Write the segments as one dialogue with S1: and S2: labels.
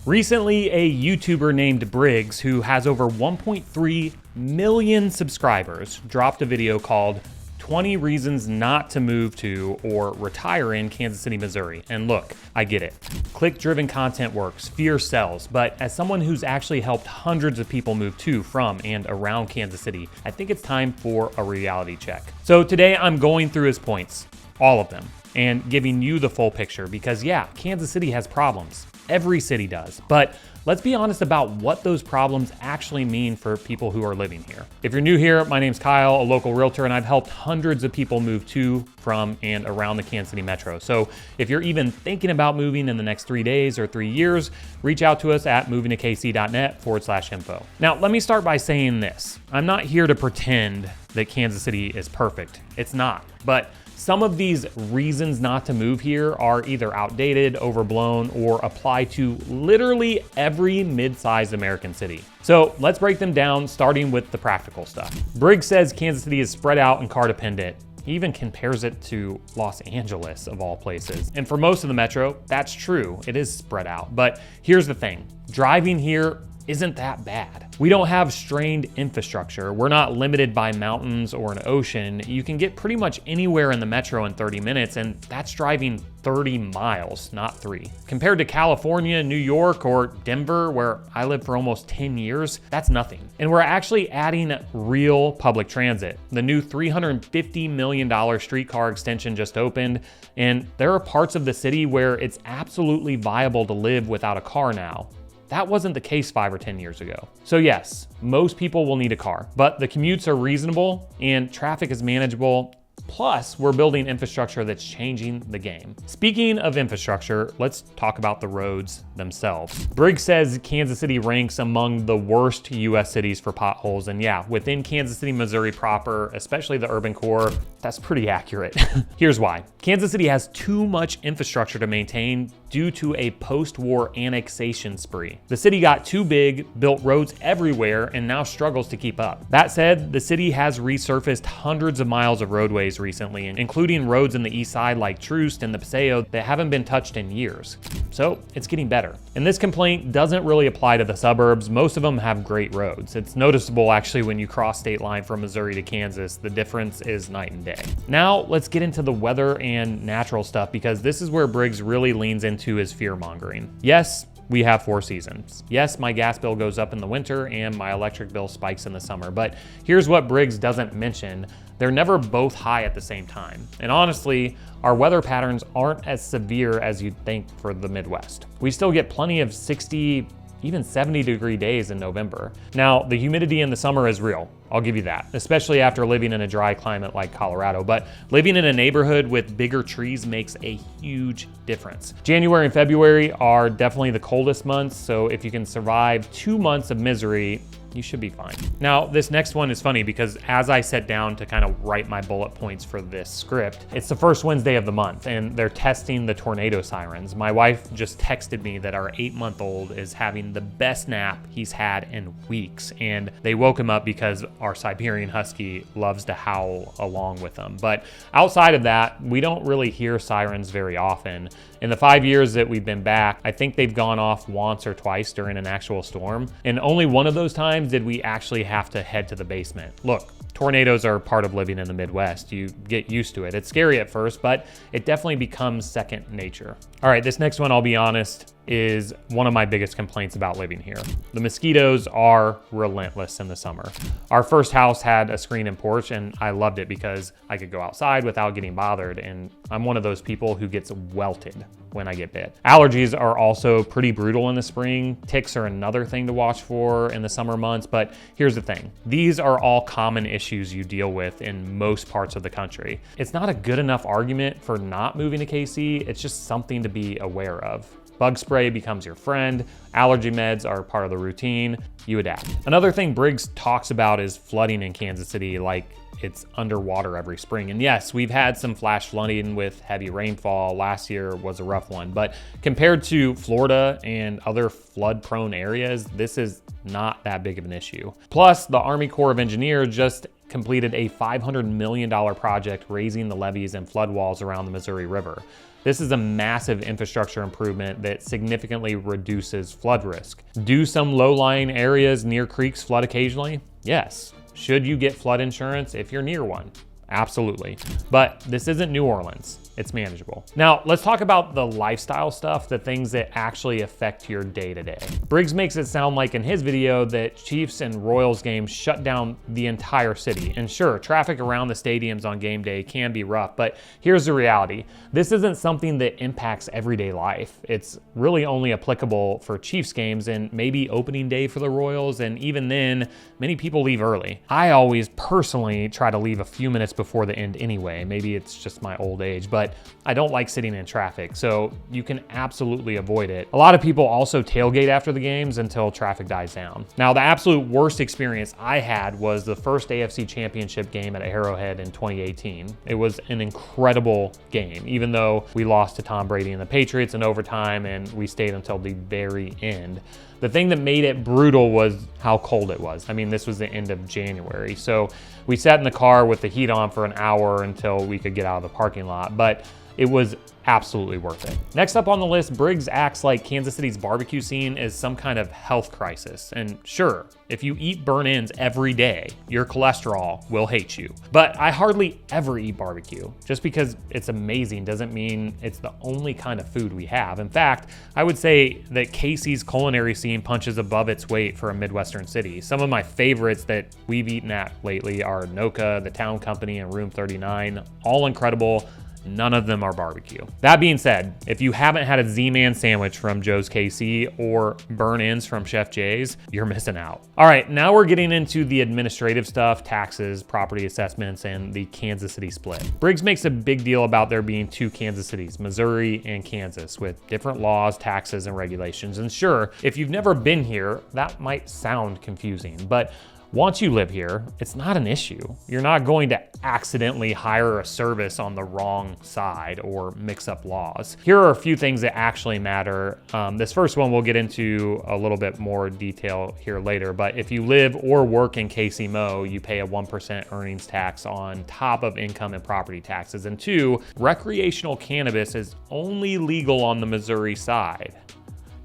S1: Recently, a YouTuber named Briggs, who has over 1.3 million subscribers, dropped a video called 20 Reasons Not to Move to or Retire in Kansas City, Missouri. And look, I get it. Click-driven content works, fear sells, but as someone who's actually helped hundreds of people move to, from, and around Kansas City, I think it's time for a reality check. So today I'm going through his points, all of them, and giving you the full picture because yeah, Kansas City has problems. Every city does, but let's be honest about what those problems actually mean for people who are living here. If you're new here, my name's Kyle, a local realtor, and I've helped hundreds of people move to, from, and around the Kansas City Metro. So if you're even thinking about moving in the next 3 days or 3 years, reach out to us at movingtokc.net/info. Now, let me start by saying this. I'm not here to pretend that Kansas City is perfect. It's not, but some of these reasons not to move here are either outdated, overblown, or apply to literally every mid-sized American city. So let's break them down, starting with the practical stuff. Briggs says Kansas City is spread out and car dependent. He even compares it to Los Angeles, of all places. And for most of the metro, that's true. It is spread out. But here's the thing. Driving here isn't that bad. We don't have strained infrastructure. We're not limited by mountains or an ocean. You can get pretty much anywhere in the metro in 30 minutes, and that's driving 30 miles, not 3. Compared to California, New York, or Denver, where I lived for almost 10 years, that's nothing. And we're actually adding real public transit. The new $350 million streetcar extension just opened, and there are parts of the city where it's absolutely viable to live without a car now. That wasn't the case 5 or 10 years ago. So yes, most people will need a car, but the commutes are reasonable and traffic is manageable. Plus, we're building infrastructure that's changing the game. Speaking of infrastructure, let's talk about the roads themselves. Briggs says Kansas City ranks among the worst US cities for potholes. And yeah, within Kansas City, Missouri proper, especially the urban core, that's pretty accurate. Here's why. Kansas City has too much infrastructure to maintain due to a post-war annexation spree. The city got too big, built roads everywhere, and now struggles to keep up. That said, the city has resurfaced hundreds of miles of roadways recently, including roads in the east side like Troost and the Paseo that haven't been touched in years. So it's getting better. And this complaint doesn't really apply to the suburbs. Most of them have great roads. It's noticeable actually when you cross state line from Missouri to Kansas. The difference is night and day. Now let's get into the weather and natural stuff because this is where Briggs really leans into his fear mongering. Yes, we have 4 seasons. Yes, my gas bill goes up in the winter and my electric bill spikes in the summer, but here's what Briggs doesn't mention. They're never both high at the same time. And honestly, our weather patterns aren't as severe as you'd think for the Midwest. We still get plenty of 60, even 70-degree days in November. Now, the humidity in the summer is real. I'll give you that, especially after living in a dry climate like Colorado, but living in a neighborhood with bigger trees makes a huge difference. January and February are definitely the coldest months, so if you can survive 2 months of misery, you should be fine. Now, this next one is funny because as I sat down to kind of write my bullet points for this script, it's the first Wednesday of the month and they're testing the tornado sirens. My wife just texted me that our 8-month-old is having the best nap he's had in weeks. And they woke him up because our Siberian Husky loves to howl along with them. But outside of that, we don't really hear sirens very often. In the 5 years that we've been back, I think they've gone off once or twice during an actual storm. And only one of those times did we actually have to head to the basement. Look, tornadoes are part of living in the Midwest. You get used to it. It's scary at first, but it definitely becomes second nature. All right, this next one, I'll be honest, is one of my biggest complaints about living here. The mosquitoes are relentless in the summer. Our first house had a screen and porch and I loved it because I could go outside without getting bothered, and I'm one of those people who gets welted when I get bit. Allergies are also pretty brutal in the spring. Ticks are another thing to watch for in the summer months, but here's the thing. These are all common issues you deal with in most parts of the country. It's not a good enough argument for not moving to KC. It's just something to be aware of. Bug spray becomes your friend. Allergy meds are part of the routine. You adapt. Another thing Briggs talks about is flooding in Kansas City, like it's underwater every spring. And yes, we've had some flash flooding with heavy rainfall. Last year was a rough one, but compared to Florida and other flood-prone areas, this is not that big of an issue. Plus, the Army Corps of Engineers just completed a $500 million project raising the levees and flood walls around the Missouri River. This is a massive infrastructure improvement that significantly reduces flood risk. Do some low-lying areas near creeks flood occasionally? Yes. Should you get flood insurance if you're near one? Absolutely. But this isn't New Orleans. It's manageable. Now, let's talk about the lifestyle stuff, the things that actually affect your day-to-day. Briggs makes it sound like in his video that Chiefs and Royals games shut down the entire city. And sure, traffic around the stadiums on game day can be rough, but here's the reality. This isn't something that impacts everyday life. It's really only applicable for Chiefs games and maybe opening day for the Royals, and even then, many people leave early. I always personally try to leave a few minutes before the end anyway. Maybe it's just my old age, but I don't like sitting in traffic, so you can absolutely avoid it. A lot of people also tailgate after the games until traffic dies down. Now, the absolute worst experience I had was the first AFC Championship game at Arrowhead in 2018. It was an incredible game, even though we lost to Tom Brady and the Patriots in overtime and we stayed until the very end. The thing that made it brutal was how cold it was. I mean, this was the end of January. So we sat in the car with the heat on for an hour until we could get out of the parking lot, but it was absolutely worth it. Next up on the list, Briggs acts like Kansas City's barbecue scene is some kind of health crisis. And sure, if you eat burnt-ends every day, your cholesterol will hate you. But I hardly ever eat barbecue. Just because it's amazing doesn't mean it's the only kind of food we have. In fact, I would say that KC's culinary scene punches above its weight for a Midwestern city. Some of my favorites that we've eaten at lately are Noka, the Town Company, and Room 39. All incredible. None of them are barbecue. That being said, if you haven't had a Z-Man sandwich from Joe's KC or burn-ins from Chef Jay's, you're missing out. All right, now we're getting into the administrative stuff, taxes, property assessments, and the Kansas City split. Briggs makes a big deal about there being two Kansas Cities, Missouri and Kansas, with different laws, taxes, and regulations. And sure, if you've never been here, that might sound confusing, but once you live here, it's not an issue. You're not going to accidentally hire a service on the wrong side or mix up laws. Here are a few things that actually matter. This first one we'll get into a little bit more detail here later, but if you live or work in KCMO, you pay a 1% earnings tax on top of income and property taxes. And two, recreational cannabis is only legal on the Missouri side.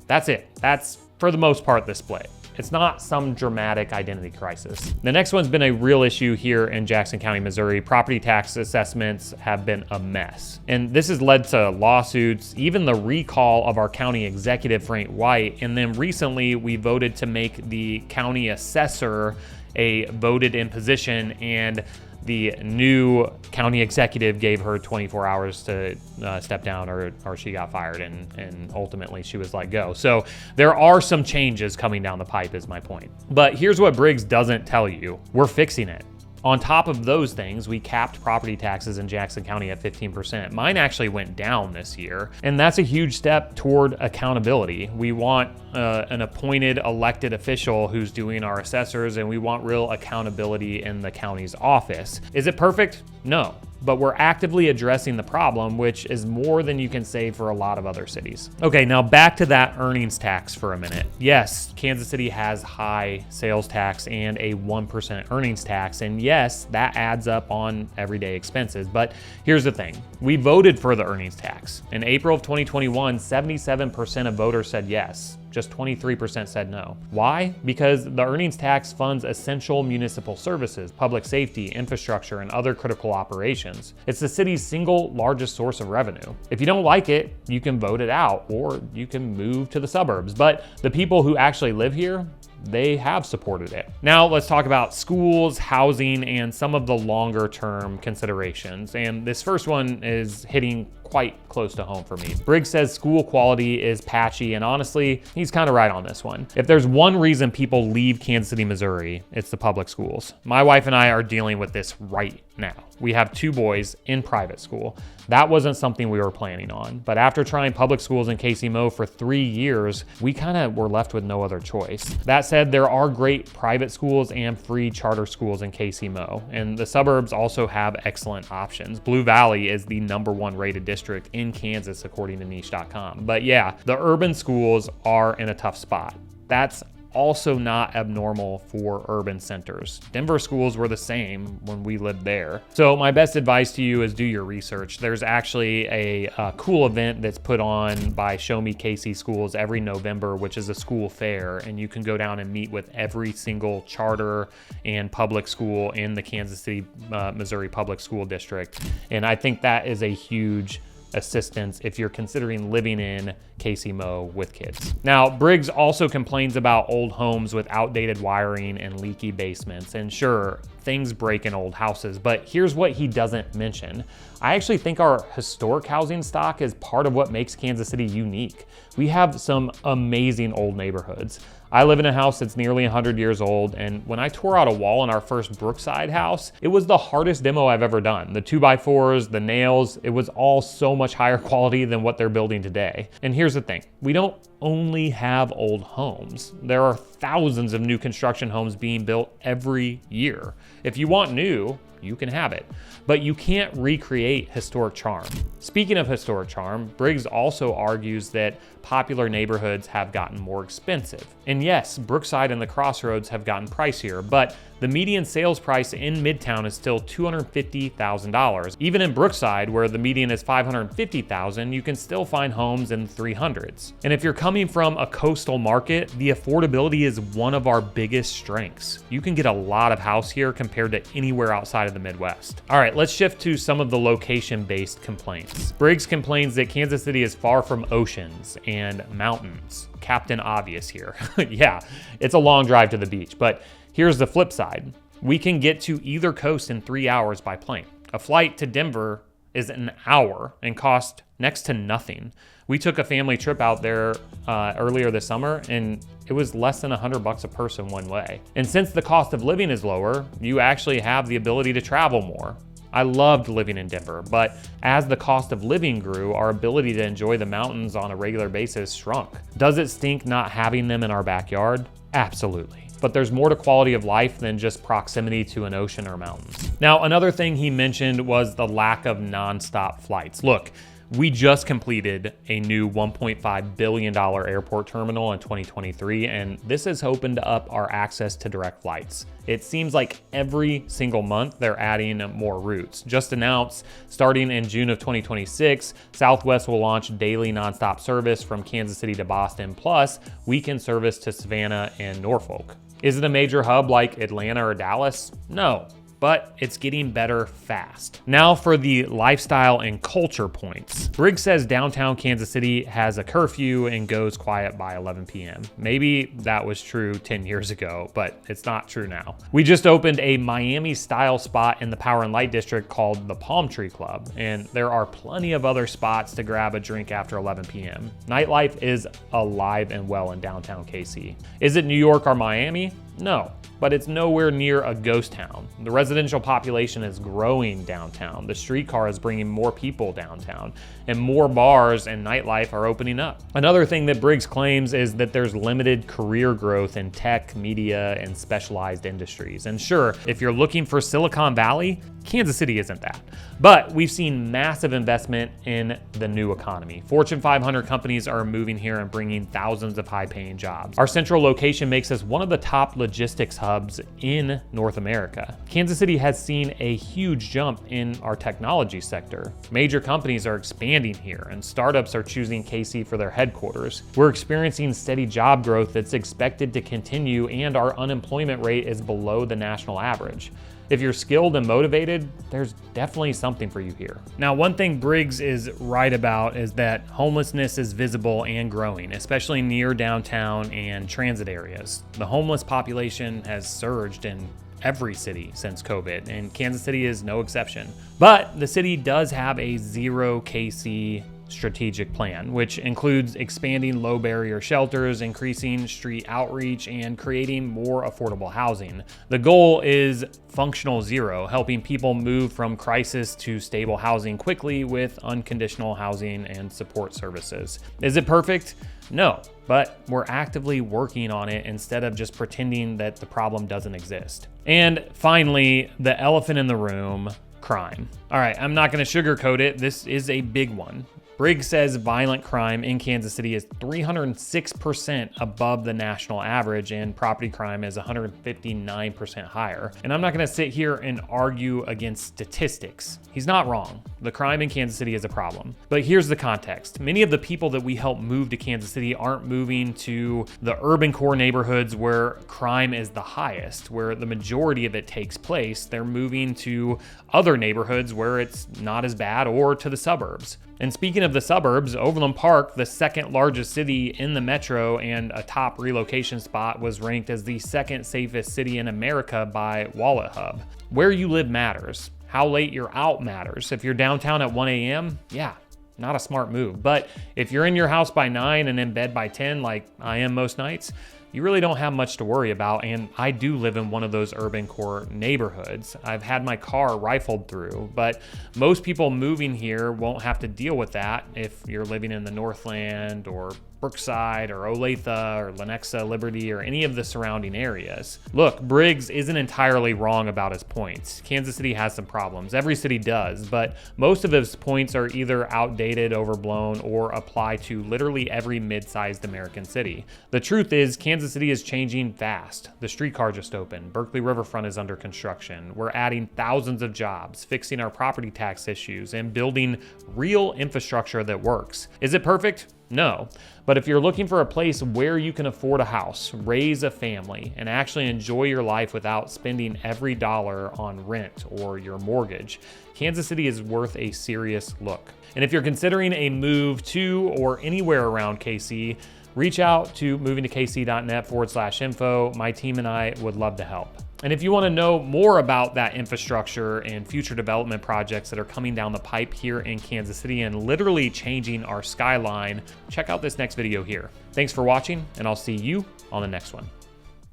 S1: That's it. That's, for the most part, the split. It's not some dramatic identity crisis. The next one's been a real issue here in Jackson County, Missouri. Property tax assessments have been a mess. And this has led to lawsuits, even the recall of our county executive, Frank White. And then recently we voted to make the county assessor a voted in position, and the new county executive gave her 24 hours to step down or she got fired, and ultimately she was let go. So there are some changes coming down the pipe is my point. But here's what Briggs doesn't tell you. We're fixing it. On top of those things, we capped property taxes in Jackson County at 15%. Mine actually went down this year, and that's a huge step toward accountability. We want an appointed elected official who's doing our assessors, and we want real accountability in the county's office. Is it perfect? No. But we're actively addressing the problem, which is more than you can say for a lot of other cities. Okay, now back to that earnings tax for a minute. Yes, Kansas City has high sales tax and a 1% earnings tax, and yes, that adds up on everyday expenses. But here's the thing. We voted for the earnings tax. In April of 2021, 77% of voters said yes. Just 23% said no. Why? Because the earnings tax funds essential municipal services, public safety, infrastructure, and other critical operations. It's the city's single largest source of revenue. If you don't like it, you can vote it out, or you can move to the suburbs. But the people who actually live here, they have supported it. Now let's talk about schools, housing, and some of the longer term considerations. And this first one is hitting quite close to home for me. Briggs says school quality is patchy, and honestly, he's kind of right on this one. If there's one reason people leave Kansas City, Missouri, it's the public schools. My wife and I are dealing with this right now. We have two boys in private school. That wasn't something we were planning on, but after trying public schools in KCMO for 3 years, we kind of were left with no other choice. That said, there are great private schools and free charter schools in KCMO, and the suburbs also have excellent options. Blue Valley is the #1 rated district in Kansas, according to niche.com. But yeah, the urban schools are in a tough spot. That's also not abnormal for urban centers. Denver schools were the same when we lived there. So my best advice to you is do your research. There's actually a cool event that's put on by Show Me KC Schools every November, which is a school fair, and you can go down and meet with every single charter and public school in the Kansas City, Missouri Public School District. And I think that is a huge assistance if you're considering living in KC-Mo with kids. Now, Briggs also complains about old homes with outdated wiring and leaky basements. And sure, things break in old houses, but here's what he doesn't mention. I actually think our historic housing stock is part of what makes Kansas City unique. We have some amazing old neighborhoods. I live in a house that's nearly 100 years old, and when I tore out a wall in our first Brookside house, it was the hardest demo I've ever done. The 2x4s, the nails, it was all so much higher quality than what they're building today. And here's the thing, we don't only have old homes. There are thousands of new construction homes being built every year. If you want new, you can have it, but you can't recreate historic charm. Speaking of historic charm, Briggs also argues that popular neighborhoods have gotten more expensive. And yes, Brookside and the Crossroads have gotten pricier, but the median sales price in Midtown is still $250,000. Even in Brookside, where the median is $550,000, you can still find homes in the 300s. And if you're coming from a coastal market, the affordability is one of our biggest strengths. You can get a lot of house here compared to anywhere outside of the Midwest. All right, let's shift to some of the location-based complaints. Briggs complains that Kansas City is far from oceans and mountains. Captain Obvious here. Yeah, it's a long drive to the beach, but here's the flip side. We can get to either coast in 3 hours by plane. A flight to Denver is an hour and costs next to nothing. We took a family trip out there earlier this summer, and it was less than $100 a person one way. And since the cost of living is lower, you actually have the ability to travel more. I loved living in Denver, but as the cost of living grew, our ability to enjoy the mountains on a regular basis shrunk. Does it stink not having them in our backyard? Absolutely. But there's more to quality of life than just proximity to an ocean or mountains. Now, another thing he mentioned was the lack of nonstop flights. Look, we just completed a new $1.5 billion airport terminal in 2023, and this has opened up our access to direct flights. It seems like every single month they're adding more routes. Just announced, starting in June of 2026, Southwest will launch daily nonstop service from Kansas City to Boston, plus weekend service to Savannah and Norfolk. Is it a major hub like Atlanta or Dallas? No. But it's getting better fast. Now for the lifestyle and culture points. Briggs says downtown Kansas City has a curfew and goes quiet by 11 p.m. Maybe that was true 10 years ago, but it's not true now. We just opened a Miami-style spot in the Power and Light District called the Palm Tree Club, and there are plenty of other spots to grab a drink after 11 p.m. Nightlife is alive and well in downtown KC. Is it New York or Miami? No, but it's nowhere near a ghost town. The residential population is growing downtown. The streetcar is bringing more people downtown, and more bars and nightlife are opening up. Another thing that Briggs claims is that there's limited career growth in tech, media, and specialized industries. And sure, if you're looking for Silicon Valley, Kansas City isn't that. But we've seen massive investment in the new economy. Fortune 500 companies are moving here and bringing thousands of high-paying jobs. Our central location makes us one of the top logistics hubs in North America. Kansas City has seen a huge jump in our technology sector. Major companies are expanding here, and startups are choosing KC for their headquarters. We're experiencing steady job growth that's expected to continue, and our unemployment rate is below the national average. If you're skilled and motivated, there's definitely something for you here. Now, one thing Briggs is right about is that homelessness is visible and growing, especially near downtown and transit areas. The homeless population has surged in every city since COVID, and Kansas City is no exception. But the city does have a zero KC strategic plan, which includes expanding low barrier shelters, increasing street outreach, and creating more affordable housing. The goal is functional zero, helping people move from crisis to stable housing quickly with unconditional housing and support services. Is it perfect? No, but we're actively working on it instead of just pretending that the problem doesn't exist. And finally, the elephant in the room, crime. All right, I'm not gonna sugarcoat it. This is a big one. Briggs says violent crime in Kansas City is 306% above the national average, and property crime is 159% higher. And I'm not gonna sit here and argue against statistics. He's not wrong. The crime in Kansas City is a problem. But here's the context. Many of the people that we help move to Kansas City aren't moving to the urban core neighborhoods where crime is the highest, where the majority of it takes place. They're moving to other neighborhoods where it's not as bad, or to the suburbs. And speaking of the suburbs, Overland Park, the second largest city in the metro and a top relocation spot, was ranked as the second safest city in America by Wallet Hub. Where you live matters. How late you're out matters. If you're downtown at 1 a.m., yeah, not a smart move. But if you're in your house by 9 and in bed by 10, like I am most nights, you really don't have much to worry about. And I do live in one of those urban core neighborhoods. I've had my car rifled through, but most people moving here won't have to deal with that if you're living in the Northland or Brookside or Olathe or Lenexa, Liberty, or any of the surrounding areas. Look, Briggs isn't entirely wrong about his points. Kansas City has some problems. Every city does, but most of his points are either outdated, overblown, or apply to literally every mid-sized American city. The truth is, Kansas City is changing fast. The streetcar just opened. Berkeley Riverfront is under construction. We're adding thousands of jobs, fixing our property tax issues, and building real infrastructure that works. Is it perfect? No. But if you're looking for a place where you can afford a house, raise a family, and actually enjoy your life without spending every dollar on rent or your mortgage, Kansas City is worth a serious look. And if you're considering a move to or anywhere around KC, reach out to movingtokc.net/info. My team and I would love to help. And if you want to know more about that infrastructure and future development projects that are coming down the pipe here in Kansas City and literally changing our skyline, check out this next video here. Thanks for watching, and I'll see you on the next one.